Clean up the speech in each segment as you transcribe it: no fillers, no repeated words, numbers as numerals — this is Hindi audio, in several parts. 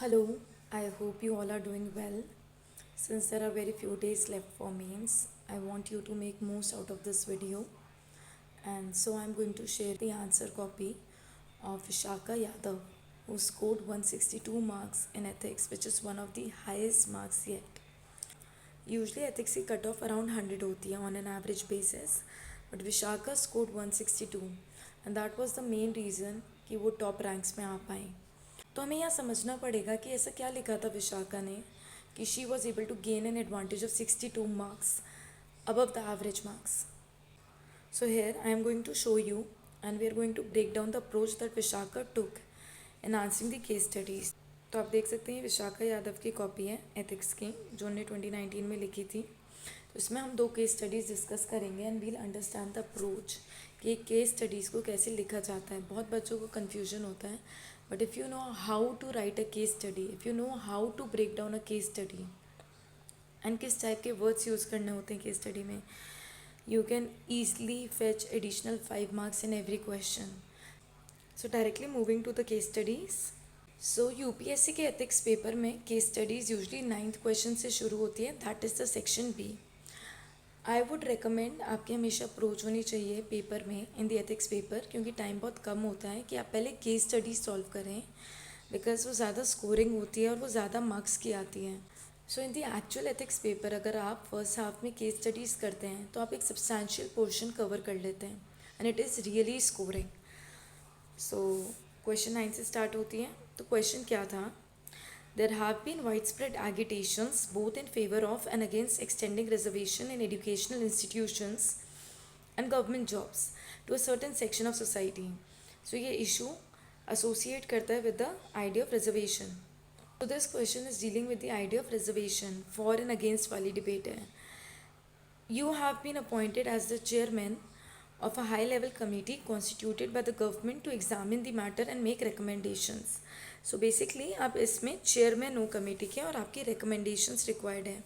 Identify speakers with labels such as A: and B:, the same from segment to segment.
A: Hello, I hope you all are doing well. Since there are very few days left for mains, I want you to make most out of this video. And so I'm going to share the answer copy of Vishaka Yadav, who scored 162 marks in ethics, which is one of the highest marks yet. Usually ethics की कट ऑफ अराउंड 100 होती है on an average basis, but Vishakha scored 162 and that was the main reason कि वो टॉप रैंक्स में आ पाए. तो हमें यहाँ समझना पड़ेगा कि ऐसा क्या लिखा था विशाखा ने कि she was able to gain an advantage of 62 marks above the average marks. So here I am going to show you and we are going to break down the approach that Vishaka took in answering the case studies. तो आप देख सकते हैं विशाखा यादव की कॉपी है एथिक्स की जो उन्होंने 2019 में लिखी थी. तो इसमें हम 2 केस स्टडीज़ डिस्कस करेंगे and we'll understand the approach कि केस स्टडीज़ को कैसे लिखा जाता है. बहुत बच्चों को कन्फ्यूजन होता है, but if you know how to write a case study, if you know how to break down a case study and किस टाइप के वर्ड्स यूज़ करने होते हैं केस स्टडी में, you can easily fetch additional 5 marks in every question. So directly moving to the case studies. So UPSC के एथिक्स पेपर में case studies usually 9th question से शुरू होती है, that is the section B. I would recommend आपकी हमेशा अप्रोच होनी चाहिए पेपर में इन द एथिक्स पेपर, क्योंकि टाइम बहुत कम होता है कि आप पहले केस स्टडी सॉल्व करें, बिकॉज वो ज़्यादा स्कोरिंग होती है और वो ज़्यादा मार्क्स की आती है. So in the actual ethics paper अगर आप फर्स्ट हाफ में केस स्टडीज़ करते हैं तो आप एक सब्सटैंशियल पोर्शन कवर कर लेते हैं and it is really scoring. So question 9 से स्टार्ट होती है. तो क्वेश्चन क्या था? There have been widespread agitations both in favor of and against extending reservation in educational institutions and government jobs to a certain section of society. So ये issue associate करता है with the idea of reservation. So this question is dealing with the idea of reservation. For and against वाली debate है. You have been appointed as the chairman of a high-level committee constituted by the government to examine the matter and make recommendations. So basically आप इसमें चेयरमैन हो कमेटी के और आपकी recommendations required है.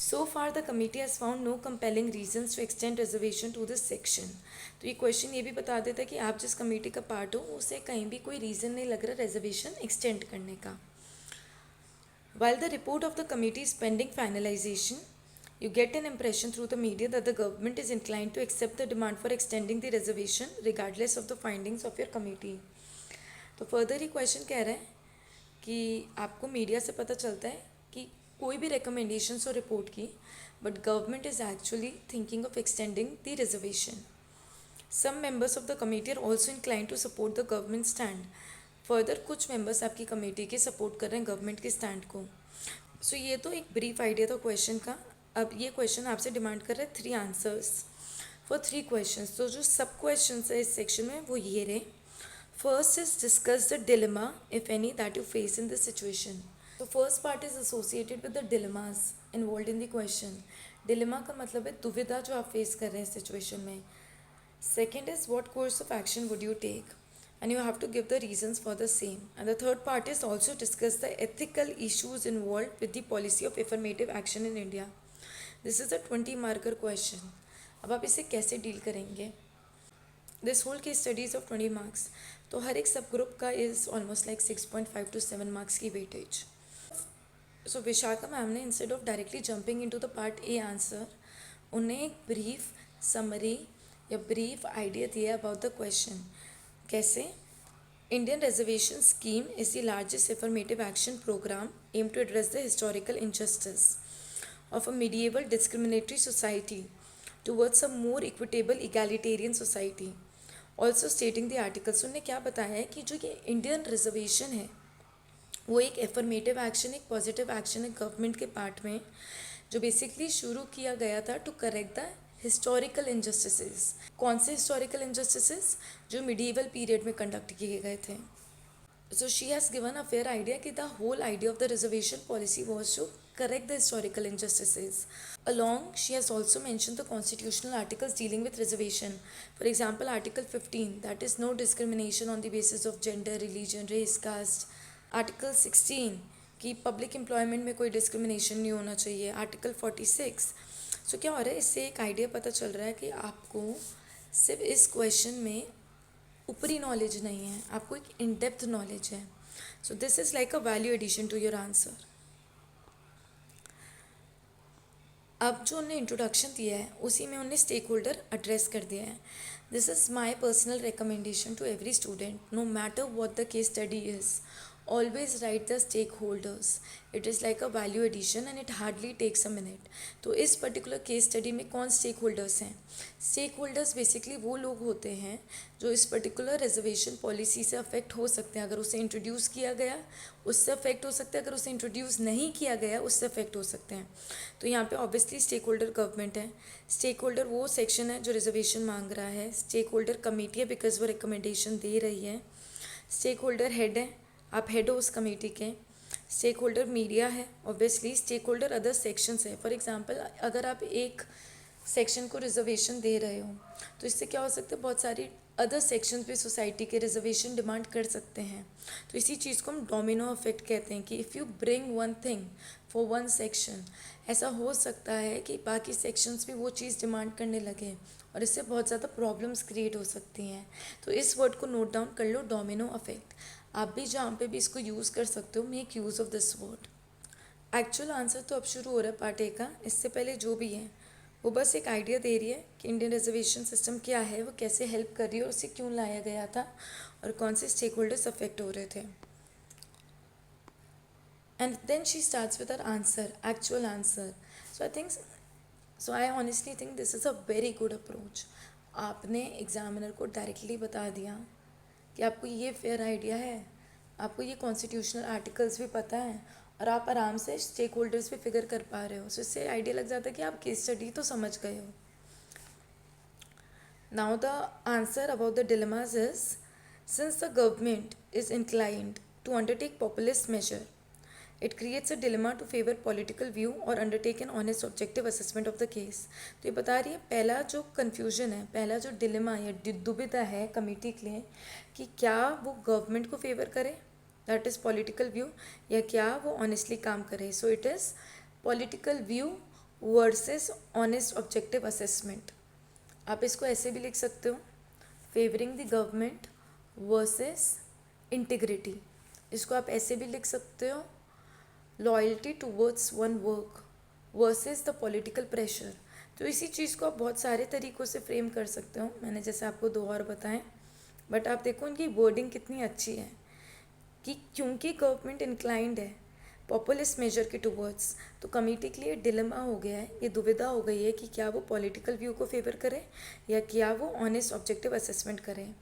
A: So far the committee has found no compelling reasons to extend reservation to this section. तो ये क्वेश्चन ये भी बता देता है कि आप जिस कमेटी का पार्ट हो उसे कहीं भी कोई रीज़न नहीं लग रहा रिजर्वेशन एक्सटेंड करने का. While the report of the committee is pending finalization, you get an impression through the media that the government is inclined to accept the demand for extending the reservation regardless of the findings of your committee. तो फर्दर ही क्वेश्चन कह रहा है कि आपको मीडिया से पता चलता है कि कोई भी रिकमेंडेशंस और रिपोर्ट की, but government is actually thinking of extending the reservation. Some members of the committee are also incline to support the government stand. Further कुछ मेंबर्स आपकी कमेटी के सपोर्ट कर रहे हैं गवर्नमेंट के स्टैंड को. सो ये तो एक ब्रीफ आइडिया था क्वेश्चन का. अब ये क्वेश्चन आपसे डिमांड कर रहे हैं 3 आंसर्स फॉर 3 क्वेश्चन. तो जो सब क्वेश्चन है इस सेक्शन में वो ये रहे. First is discuss the dilemma if any that you face in this situation. तो first part is associated with the dilemmas involve in the question. Dilemma का मतलब है दुविधा जो आप फेस कर रहे हैं सिचुएशन में. Second is what course of action would you take and you have to give the reasons for the same. And the third part is also discuss the ethical issues involved with the policy of affirmative action in India. This is a 20 marker question. अब आप इसे कैसे डील करेंगे? This whole case studies of 20 marks. तो हर एक सब ग्रुप का is almost like 6.5 to 7 marks की weightage. So विशाखा मैम ने instead of directly jumping into the part A answer, उन्हें एक brief summary या brief idea दिया about the question. कैसे? Indian reservation scheme is the largest affirmative action program aimed to address the historical injustice of a medieval discriminatory society towards a more equitable egalitarian society. Also stating the articles, उन्होंने क्या बताया है कि जो ये इंडियन रिजर्वेशन है वो एक एफर्मेटिव एक्शन, एक पॉजिटिव एक्शन है गवर्नमेंट के पार्ट में, जो बेसिकली शुरू किया गया था to correct the historical injustices. कौन से हिस्टोरिकल इनजस्टिसेस? जो मिडीवल पीरियड में कंडक्ट किए गए थे. So she has given a fair idea कि the whole idea of the reservation policy was to correct the historical injustices. Along, she has also mentioned the constitutional articles dealing with reservation. For example, Article 15, that is no discrimination on the basis of gender, religion, race, caste. Article 16, कि पब्लिक एम्प्लॉयमेंट में कोई डिस्क्रिमिनेशन नहीं होना चाहिए. आर्टिकल 46. सो क्या हो रहा है, इससे एक आइडिया पता चल रहा है कि आपको सिर्फ इस क्वेश्चन में ऊपरी नॉलेज नहीं है, आपको एक इन डेप्थ नॉलेज है. So this is like a value addition to your answer. अब जो उन्होंने इंट्रोडक्शन दिया है उसी में उन्होंने स्टेक होल्डर एड्रेस कर दिया है. This is my personal recommendation to every student, no matter what the case study is, always write the stakeholders. It is like a value addition and it hardly takes a minute. तो इस पर्टिकुलर केस स्टडी में कौन स्टेक होल्डर्स हैं? स्टेक होल्डर्स बेसिकली वो लोग होते हैं जो इस पर्टिकुलर रिजर्वेशन पॉलिसी से अफेक्ट हो सकते हैं. अगर उसे इंट्रोड्यूस किया गया उससे अफेक्ट हो सकते हैं, अगर उसे इंट्रोड्यूस नहीं किया गया उससे अफेक्ट हो सकते हैं. तो यहाँ पे ऑब्वियसली स्टेक होल्डर गवर्नमेंट है. स्टेक होल्डर वो सेक्शन है जो रिजर्वेशन मांग रहा है. स्टेक होल्डर कमेटी है बिकॉज वो रिकमेंडेशन दे रही है. स्टेक होल्डर हेड है, आप हेड हो उस कमेटी के. स्टेक होल्डर मीडिया है obviously. Stakeholder other sections है. फॉर एग्जांपल अगर आप एक सेक्शन को रिजर्वेशन दे रहे हो तो इससे क्या हो सकता है, बहुत सारी अदर सेक्शंस भी सोसाइटी के रिजर्वेशन डिमांड कर सकते हैं. तो इसी चीज़ को हम डोमिनो इफेक्ट कहते हैं कि if you bring one thing for one section, ऐसा हो सकता है कि बाकी सेक्शंस भी वो चीज़ डिमांड करने लगे और इससे बहुत ज़्यादा प्रॉब्लम्स क्रिएट हो सकती हैं. तो इस वर्ड को नोट डाउन कर लो, डोमिनो इफेक्ट. आप भी जहाँ पे भी इसको यूज़ कर सकते हो, make use of this word. Actual answer तो अब शुरू हो रहा है पार्ट ए का. इससे पहले जो भी है वो बस एक आइडिया दे रही है कि इंडियन रिजर्वेशन सिस्टम क्या है, वो कैसे हेल्प कर रही है और उसे क्यों लाया गया था और कौन से स्टेक होल्डर्स अफेक्ट हो रहे थे. And then she starts with our answer, actual answer. So I honestly think this is a very good approach. आपने एग्जामिनर को डायरेक्टली बता दिया कि आपको ये फेयर आइडिया है, आपको ये कॉन्स्टिट्यूशनल आर्टिकल्स भी पता है और आप आराम से स्टेक होल्डर्स भी फिगर कर पा रहे हो. सो इससे आइडिया लग जाता है कि आप केस स्टडी तो समझ गए हो. Now the answer about the dilemmas is, since the government is inclined to undertake populist measure, it creates a dilemma to favor political view or undertake an honest objective assessment of the case. तो ये बता रही है पहला जो कन्फ्यूजन है, पहला जो डिलेमा या दुविधा है कमेटी के लिए कि क्या वो गवर्नमेंट को फेवर करे, दैट इज़ पॉलिटिकल व्यू, या क्या वो ऑनेस्टली काम करे. So it is political view versus honest objective assessment. आप इसको ऐसे भी लिख सकते हो, favouring the government versus integrity. इसको आप ऐसे भी लिख सकते हो, loyalty towards one work versus the political pressure. तो इसी चीज़ को आप बहुत सारे तरीक़ों से फ्रेम कर सकते हो. मैंने जैसे आपको दो और बताएं, बट आप देखो उनकी वर्डिंग कितनी अच्छी है कि क्योंकि गवर्नमेंट इंक्लाइंड है पॉपुलिस्ट मेजर के टूवर्ड्स, तो कमेटी के लिए डिलेमा हो गया है, ये दुविधा हो गई है कि क्या वो पॉलिटिकल व्यू को फेवर करे या क्या वो ऑनेस्ट ऑब्जेक्टिव असेसमेंट करें.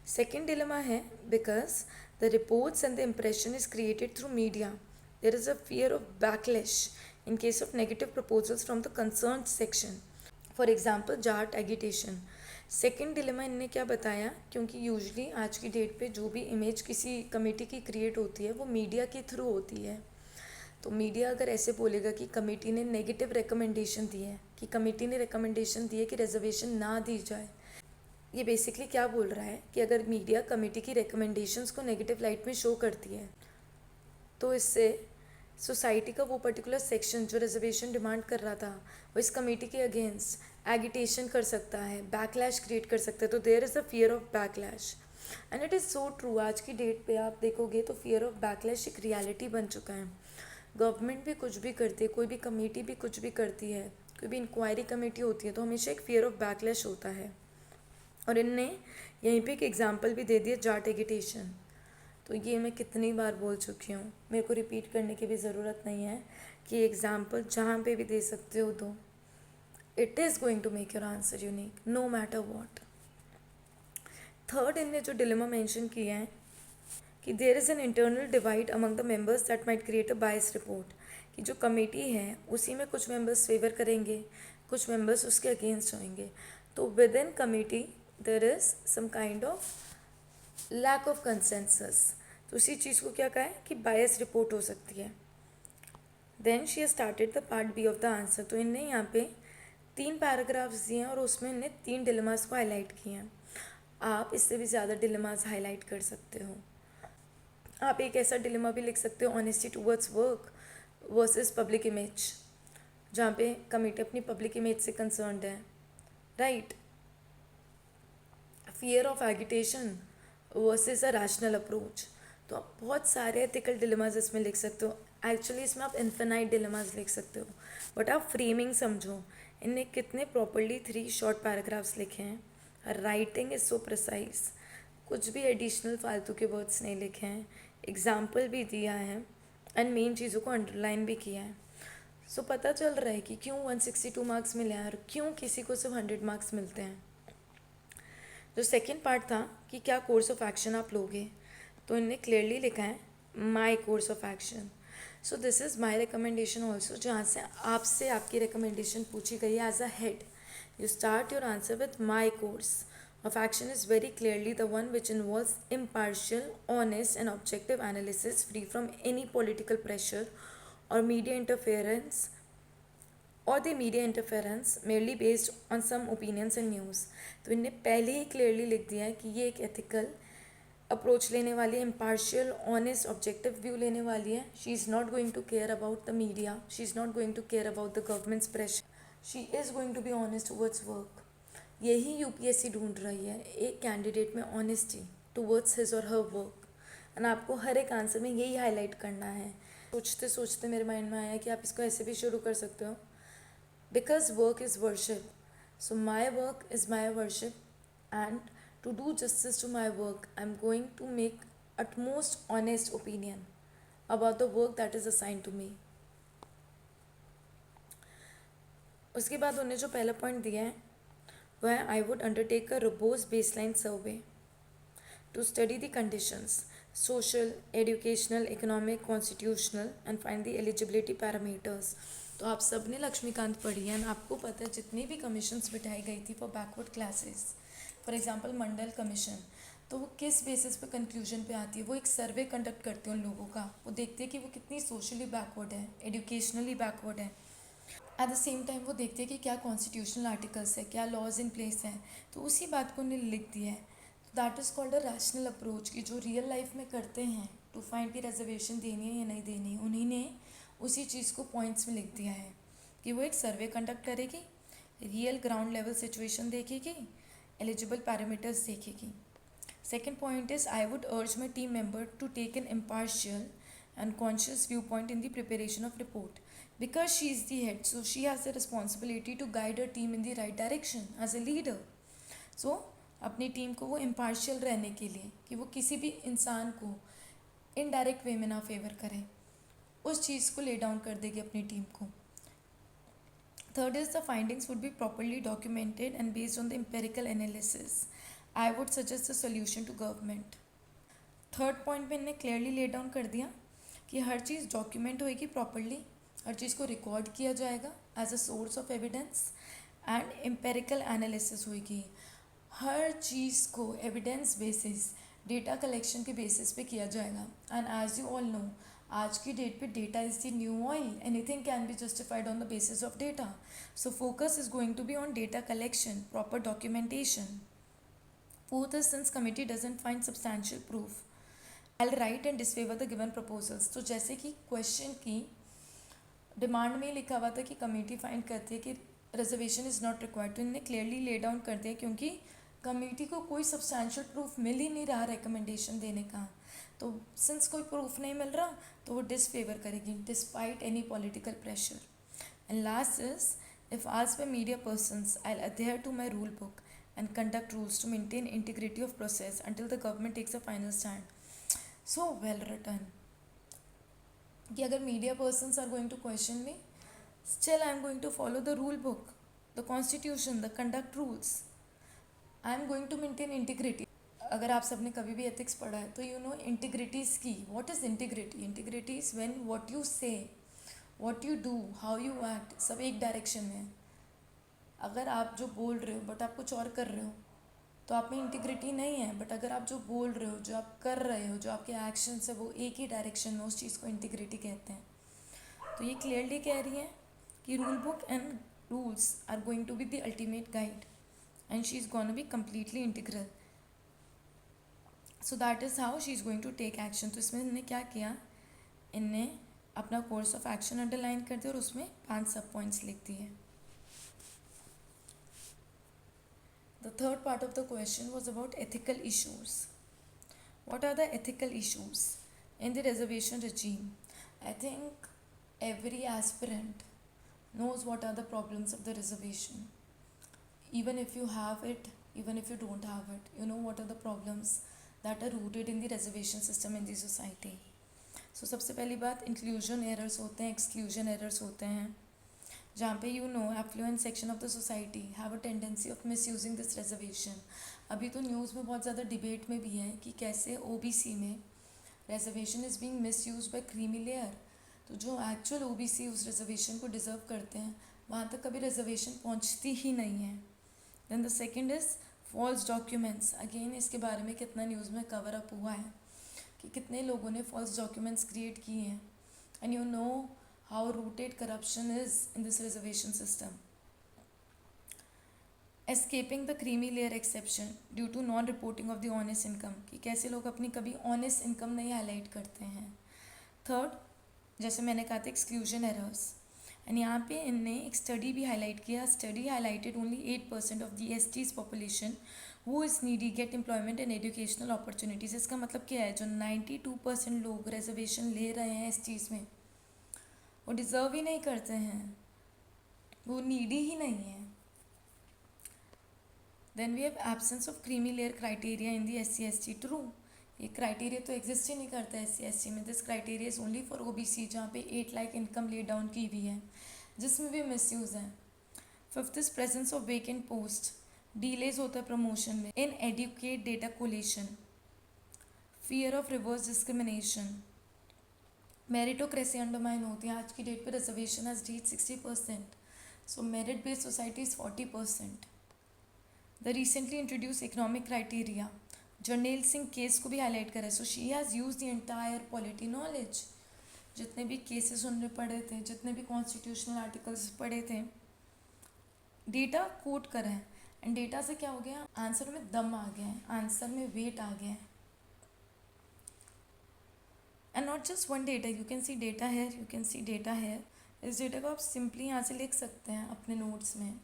A: सेकेंड डिलेमा है because the reports and the impression is created through media. There is a fear of backlash in case of negative proposals from the concerned section. For example, Jat agitation. Second dilemma इनने क्या बताया, क्योंकि यूजली आज की डेट पे जो भी इमेज किसी कमेटी की क्रिएट होती है वो मीडिया के थ्रू होती है. तो मीडिया अगर ऐसे बोलेगा कि कमेटी ने नेगेटिव रिकमेंडेशन दी है, कि कमेटी ने रिकमेंडेशन दी है कि रिजर्वेशन ना दी जाए, ये बेसिकली क्या बोल रहा है कि अगर मीडिया कमेटी की रिकमेंडेशंस को नेगेटिव लाइट में शो करती है तो इससे सोसाइटी का वो पर्टिकुलर सेक्शन जो रिजर्वेशन डिमांड कर रहा था वो इस कमेटी के अगेंस्ट एगिटेशन कर सकता है, बैकलैश क्रिएट कर सकता है. तो there is a fear of backlash and it is so true. आज की डेट पे आप देखोगे तो फियर ऑफ बैकलैश एक रियलिटी बन चुका है. गवर्नमेंट भी कुछ भी करती है, कोई भी कमेटी भी कुछ भी करती है, कोई भी इंक्वायरी कमेटी होती है, तो हमेशा एक फियर ऑफ बैकलैश होता है. और इनने यहीं पे एक एग्जाम्पल भी दे दिया, जाट एगिटेशन. तो ये मैं कितनी बार बोल चुकी हूँ, मेरे को रिपीट करने की भी ज़रूरत नहीं है कि एग्जाम्पल जहाँ पे भी दे सकते हो तो it is going to make your answer unique no matter what. Third इनने जो डिलेमा मेंशन किया है कि there is an internal divide among the members that might create a bias report. कि जो कमेटी है उसी में कुछ मेंबर्स फेवर करेंगे, कुछ मेंबर्स उसके अगेंस्ट होंगे. तो within committee there is some kind of lack of consensus. तो उसी चीज़ को क्या कहा है कि बायस रिपोर्ट हो सकती है. Then she started the part B of the answer. तो इनने यहाँ पे 3 पैराग्राफ्स दिए हैं और उसमें इनने 3 डिलेमास को हाईलाइट किए हैं. आप इससे भी ज़्यादा डिलेमास हाईलाइट कर सकते हो. आप एक ऐसा डिलेमा भी लिख सकते हो, honesty towards work versus public image, जहाँ पे कमेटी अपनी पब्लिक इमेज से कंसर्न्ड है, right. Fear of agitation versus a rational approach. तो आप बहुत सारे एथिकल डिलेमास इसमें लिख सकते हो। एक्चुअली इसमें आप इन्फिनाइट डिलेमास लिख सकते हो, बट आप फ्रेमिंग समझो। इनने कितने प्रॉपरली 3 शॉर्ट पैराग्राफ्स लिखे हैं। राइटिंग इज़ सो प्रिसाइज, कुछ भी एडिशनल फालतू के वर्ड्स नहीं लिखे हैं, एग्जाम्पल भी दिया है एंड मेन चीज़ों को अंडरलाइन भी किया है। सो पता चल रहा है कि क्यों 162 मार्क्स मिले हैं और क्यों किसी को सिर्फ 100 मार्क्स मिलते हैं। जो सेकेंड पार्ट था कि क्या कोर्स ऑफ एक्शन आप लोगे, तो इनने क्लियरली लिखा है my course of action. So this is my recommendation also, जहाँ से आपसे आपकी रिकमेंडेशन पूछी गई है as a head. You start your answer with my course of action is very clearly the one which involves impartial, honest and objective analysis free from any political pressure or media interference or the media interference merely based on some opinions and news। तो इनने पहले ही क्लियरली लिख दिया है कि ये एक एथिकल अप्रोच लेने वाली है, इम्पार्शियल ऑनेस्ट ऑब्जेक्टिव व्यू लेने वाली है। She is not going to care about the media, she is not going to care about the government's pressure, she is going to be honest towards work. यही यूपीएससी ढूंढ रही है, एक कैंडिडेट में ऑनेस्टी टूवर्ड्स हिज और हर वर्क। एंड आपको हर एक आंसर में यही हाईलाइट करना है। सोचते सोचते मेरे माइंड में आया कि आप इसको ऐसे भी शुरू कर सकते हो, because work is worship, so my work is my worship and to do justice to my work, I'm going to make utmost honest opinion about the work that is assigned to me। उसके बाद उन्होंने जो पहला पॉइंट दिया है वह है I would undertake a robust baseline survey to study the conditions social, educational, economic, constitutional and find the eligibility parameters. तो आप सब ने लक्ष्मीकांत पढ़ी है, आपको पता है जितनी भी कमीशंस बिठाई गई थी for backward classes, for example Mandal commission, तो वो किस बेसिस पे कंक्लूजन पे आती है। वो एक सर्वे कंडक्ट करते हैं उन लोगों का, वो देखते हैं कि वो कितनी सोशली बैकवर्ड है, एजुकेशनली बैकवर्ड है। एट द सेम टाइम वो देखते हैं कि क्या कॉन्स्टिट्यूशनल आर्टिकल्स है, क्या लॉज इन प्लेस हैं, तो उसी बात को उन्हें लिख दिया है। तो that is called a rational approach, कि जो रियल लाइफ में करते हैं टू फाइंड की रिजर्वेशन देनी है या नहीं देनी है, उन्हीं ने उसी चीज़ को पॉइंट्स में लिख दिया है कि वो एक सर्वे कंडक्ट करेगी, रियल ग्राउंड लेवल सिचुएशन देखेगी, एलिजिबल पैरामीटर्स देखेगी। Second point is I would urge my team member to take an impartial and conscious viewpoint in the preparation of report, because she is the head, so she has the responsibility to guide her team in the right direction as a leader। So अपनी टीम को वो impartial रहने के लिए, कि वो किसी भी इंसान को इनडायरेक्ट वे में ना फेवर करें, उस चीज़ को ले डाउन कर देगी अपनी टीम को। Third is the findings would be properly documented and based on the empirical analysis। I would suggest a solution to government। Third point में इन्हें क्लियरली ले डाउन कर दिया कि हर चीज़ डॉक्यूमेंट होएगी प्रॉपरली, हर चीज़ को रिकॉर्ड किया जाएगा as a source of evidence and empirical analysis होएगी। हर चीज़ को एविडेंस बेसिस, डेटा कलेक्शन के बेसिस पे किया जाएगा। And as you all know, आज की डेट पे data is the new oil, anything can be justified on the basis of data. So focus is going to be on data collection, proper documentation. Fourth is since committee doesn't find substantial proof, I'll write and disfavor the given proposals। तो जैसे कि क्वेश्चन की डिमांड में लिखा हुआ था कि कमेटी फाइंड करती है कि रिजर्वेशन इज़ नॉट रिक्वायर्ड, तो इन्हें क्लियरली ले डाउन कर दिया क्योंकि कमेटी को कोई सब्सटैंशियल प्रूफ मिल ही नहीं रहा रिकमेंडेशन देने का। तो सिंस कोई प्रूफ नहीं मिल रहा तो वो डिसफेवर करेगी despite any political pressure. And last is if asked by media persons I adhere to my rule book and conduct rules to maintain integrity of process until the government takes a final stand। So well written कि अगर media persons are going to question me, still I am going to follow the rule book, the constitution, the conduct rules, I am going to maintain integrity. अगर आप सबने कभी भी एथिक्स पढ़ा है तो you know integrity is key. What is integrity? Integrity is when what you say, what you do, how you act, सब एक डायरेक्शन में है। अगर आप जो बोल रहे हो बट आप कुछ और कर रहे हो तो आप में इंटीग्रिटी नहीं है। बट अगर आप जो बोल रहे हो, जो आप कर रहे हो, जो आपके एक्शंस है वो एक ही डायरेक्शन में, उस चीज़ को इंटीग्रिटी कहते हैं। तो ये क्लियरली कह रही है कि rule book and rules are going to be the ultimate guide and she is gonna be completely integral. So that is how she is going to take action. तो इसमें इन्हें क्या किया, इनने अपना कोर्स ऑफ एक्शन अंडरलाइन कर दिया और उसमें 5 सब पॉइंट्स लिख दिए। The third part of the question was about ethical issues। What are the ethical issues in the reservation regime? I think every aspirant knows what are the problems of the reservation. Even if you have it, even if you don't have it, you know what are the problems that are rooted in the reservation system in the society. So सबसे पहली बात इंक्लूजन एरर्स होते हैं, एक्सक्लूजन एरर्स होते हैं, जहाँ पे you know affluent section of the society have a tendency of misusing this reservation. अभी तो न्यूज़ में बहुत ज़्यादा डिबेट में भी है कि कैसे ओबीसी में reservation is being miss use by creamy layer. तो जो एक्चुअल ओबीसी उस रिजर्वेशन को डिज़र्व करते हैं वहाँ तक कभी रिजर्वेशन पहुँचती ही नहीं है. Then the second is false documents. Again इसके बारे में कितना न्यूज़ में कवर अप हुआ है कि कितने लोगों ने फॉल्स डॉक्यूमेंट्स क्रिएट किए हैं. And you know how rooted corruption is in this reservation system. Escaping the creamy layer exception due to non reporting of the honest income, कि कैसे लोग अपनी कभी ऑनेस्ट इनकम नहीं हाईलाइट करते हैं. थर्ड, जैसे मैंने कहा था, एक्सक्लूजन एरर्स. एंड यहाँ पे इनने एक स्टडी भी हाईलाइट किया. Study highlighted only 8% of the STs population who is needy gate employment and educational opportunities. इसका मतलब क्या है, जो 92% लोग रिजर्वेशन ले रहे हैं एसटीज में वो डिज़र्व ही नहीं करते हैं, वो नीडी ही नहीं है. Then we have absence of creamy layer criteria in the SC/ST. True, ये क्राइटेरिया तो एग्जिस्ट ही नहीं करता है SC/ST में. This criteria is only for OBC, जहाँ पे 8 लाख इनकम ले डाउन की हुई है, जिसमें भी मिसयूज़ है. Fifth is presence of vacant post. Delays होता है प्रमोशन में. Inadequate data collation. Fear of reverse discrimination. Meritocracy undermine होती है. आज की डेट पे reservation has reach 60%. So merit based society is 40%. The recently introduce economic criteria. Jarnail Singh case को भी हाईलाइट करा है. So she has use the entire polity knowledge. जितने भी केसेस उन्होंने पढ़े थे, जितने भी कॉन्स्टिट्यूशनल आर्टिकल्स पढ़े थे, डेटा कोट करा है. एंड डेटा से क्या हो गया, आंसर में दम आ गया है, आंसर में वेट आ गया है. And not just one data, you can see data here, you can see data here. इस डेटा को आप सिंपली यहाँ से लिख सकते हैं अपने नोट्स में.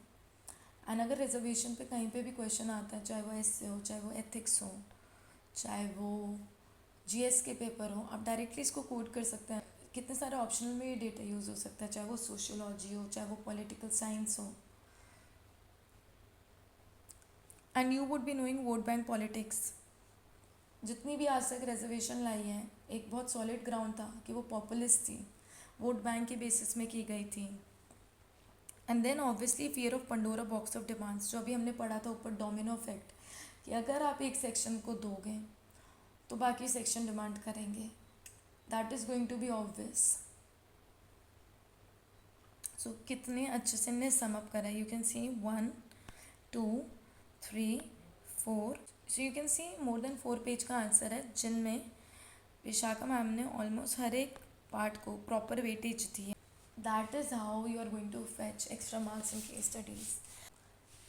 A: एंड अगर रिजर्वेशन पे कहीं पे भी क्वेश्चन आता है, चाहे वो एसए हो, चाहे वो एथिक्स हो, चाहे वो जीएस के पेपर हो, आप डायरेक्टली इसको कोड कर सकते हैं. कितने सारे ऑप्शनल में ये डेटा यूज़ हो सकता है, चाहे वो सोशियोलॉजी हो, चाहे वो पॉलिटिकल साइंस हो. And you would be knowing vote bank politics. जितनी भी आज तक रिजर्वेशन लाई है, एक बहुत सॉलिड ग्राउंड था कि वो पॉपुलिस्ट थी, वोट बैंक के बेसिस में की गई थी. And then obviously fear of Pandora box of demands, जो अभी हमने पढ़ा था ऊपर, डोमिनो इफेक्ट, कि अगर आप एक सेक्शन को दोगे तो बाकी सेक्शन डिमांड करेंगे. That is going to be obvious. So कितने अच्छे से हमने सम अप करा है. You can see 1 2 3 4. So you can see more than 4 page का आंसर है, जिनमें विशाखा मैम ने ऑलमोस्ट हर एक पार्ट को प्रॉपर वेटेज दी है. That is how you are going to fetch extra marks in case studies.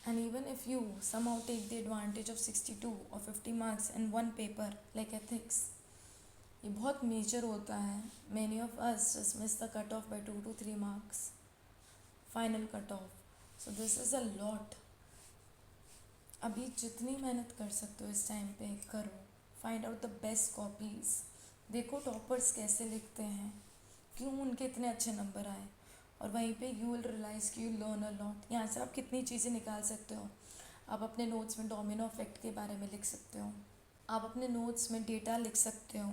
A: And even if you somehow take the advantage of 62 or 50 marks in one paper like ethics, ये बहुत मेजर होता है. Many of us just miss the cut off by 2 to 3 marks, final cut off. So this is a lot. अभी जितनी मेहनत कर सकते हो इस टाइम पे करो. Find out the best copies. देखो टॉपर्स कैसे लिखते हैं, क्यों उनके इतने अच्छे नंबर आए, और वहीं पे यू विल रियलाइज़ कि यू लर्न अ लॉट. यहाँ से आप कितनी चीज़ें निकाल सकते हो. आप अपने नोट्स में डोमिनो इफेक्ट के बारे में लिख सकते हो, आप अपने नोट्स में डेटा लिख सकते हो,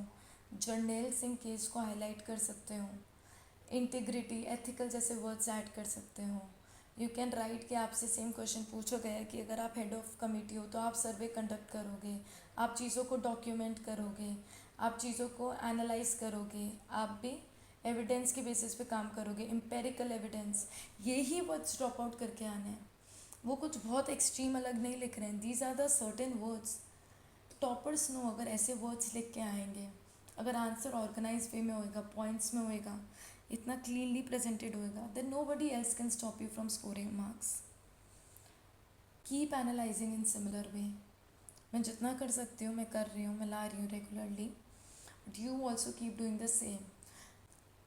A: जर्नेल सिंह केस को हाईलाइट कर सकते हो, इंटीग्रिटी, एथिकल जैसे वर्ड्स ऐड कर सकते हो. यू कैन राइट कि आपसे सेम क्वेश्चन पूछा गया कि अगर आप हेड ऑफ कमेटी हो तो आप सर्वे कंडक्ट करोगे, आप चीज़ों को डॉक्यूमेंट करोगे, आप चीज़ों को एनालाइज करोगे, आप भी एविडेंस के बेसिस पे काम करोगे, एम्पेरिकल एविडेंस. यही वर्ड्स ड्रॉप आउट करके आने हैं. वो कुछ बहुत एक्सट्रीम अलग नहीं लिख रहे हैं. These are the certain words. Toppers know अगर ऐसे वर्ड्स लिख के आएंगे, अगर आंसर ऑर्गेनाइज वे में होएगा, पॉइंट्स में होएगा, इतना क्लीनली प्रेजेंटेड होएगा, then nobody else can stop you from scoring marks. Keep analysing in similar way. मैं जितना कर सकती हूँ मैं कर रही हूँ, मैं ला रही हूँ regularly, but you also keep doing the same.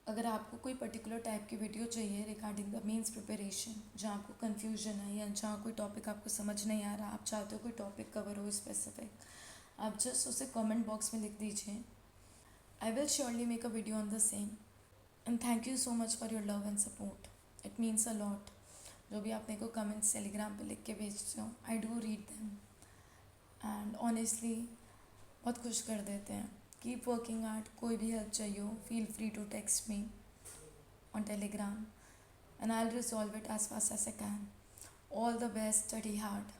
A: अगर आपको कोई पर्टिकुलर टाइप की वीडियो चाहिए रिगार्डिंग द मेंस प्रिपरेशन, जहाँ आपको कन्फ्यूजन है या जहाँ कोई टॉपिक आपको समझ नहीं आ रहा, आप चाहते हो कोई टॉपिक कवर हो स्पेसिफिक, आप जस्ट उसे कमेंट बॉक्स में लिख दीजिए. I will surely make a video on the same. And thank you so much for your love and support. It means a lot. जो भी आप मेरे को कमेंट्स टेलीग्राम पे लिख के भेजते हो, I do read them. And honestly बहुत खुश कर देते हैं. Keep working hard. कोई भी हेल्प चाहिए हो, feel free to text me on Telegram and I'll resolve it as fast as I can. All the best, study hard.